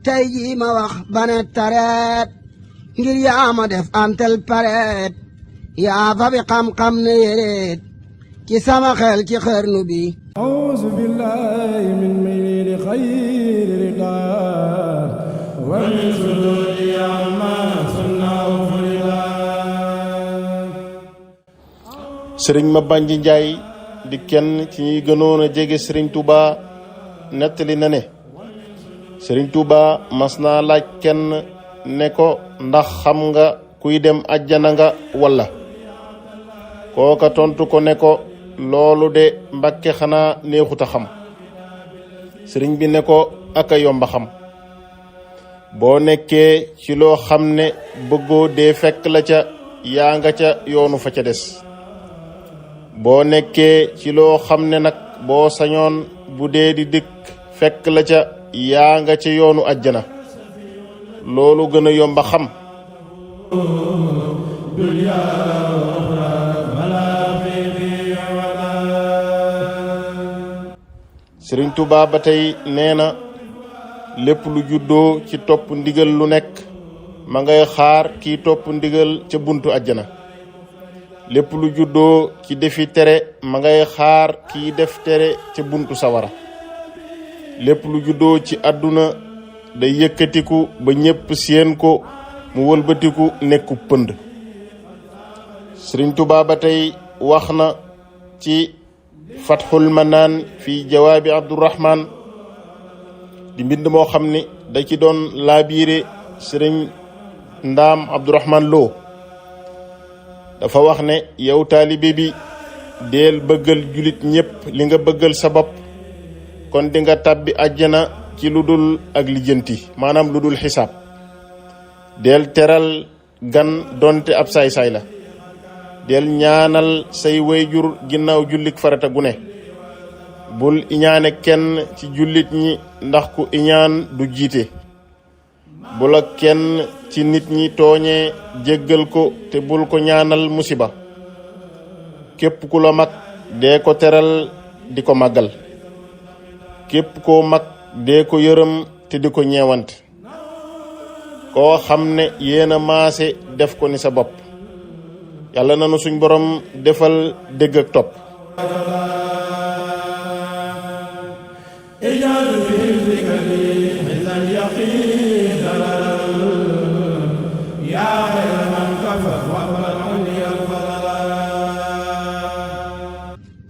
tey jii ma wax bane tareet ngir yaa ma def antel pareet yaa fa bi xam-xam ne yéreet ci sama xel ci xarnu bi. A'uuzu billaahi min mayli xayri ridaa wa min suruuri ammaa sunnaahu furidaa. Sëriñ Mabandji Njaay di kenn ci ñuy gënoon a jege Sëriñ Touba nettali na ne Sëriñ Touba mas naa laaj kenn ne ko ndax xam nga kuy dem àjjana nga walla kooka tontu ko ne ko loolu de Mbàkke xanaa neexut a xam. sëriñ bi ne ko aka yomba xam boo nekkee ci loo xam ne bëggoo dee fekk la ca yaa nga ca yoonu fa ca des boo nekkee ci loo xam ne nag boo sañoon bu dee di dikk fekk la ca yaa nga ca yoonu àjjana loolu gën a yomba xam. Sëriñ Tuubaa ba tey nee na lépp lu juddoo ci topp ndigal lu nekk ma ngay xaar kiy topp ndigal ca buntu àjjana lépp lu juddoo ci defi tere ma ngay xaar kiy def tere ca buntu sawara lépp lu juddoo ci àdduna day yëkkatiku ba ñépp séen ko mu wëlbatiku nekku pënd. Sëriñ Tuubaa ba tey wax na ci Fatxul Manaan fi jawaabi Abdurahmaan di mbind moo xam ni da ci doon laabiire sëriñ Ndaam Abdurahmaan Lo dafa wax ne yow taalibe bi deel bëggal julit ñépp li nga bëggal sa bopp kon di nga tàbbi àjjana ci lu dul ak lijjanti maanaam lu dul xisaab deel teral gan donte ab saay-saay la del ñaanal say wayjur ginnaaw jullik farata gu ne bul iñaane kenn ci jullit ñi ndax ku iñaan du jiite bu la kenn ci nit ñi tooñee jéggal ko te bul ko ñaanal musiba képp ku la mag dee ko teral di ko màggal képp koo mag dee ko yërëm te di ko ñeewante koo xam ne yéena maase def ko ni sa bopp yàlla nanu suñ borom defal dégg ak topp.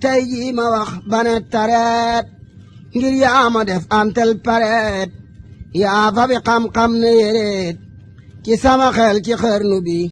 tey jii ma wax bane tareet ngir yaa ma def antel pareet yaa fa bi xam-xam ne yéreet ci sama xel ci xarnu bi.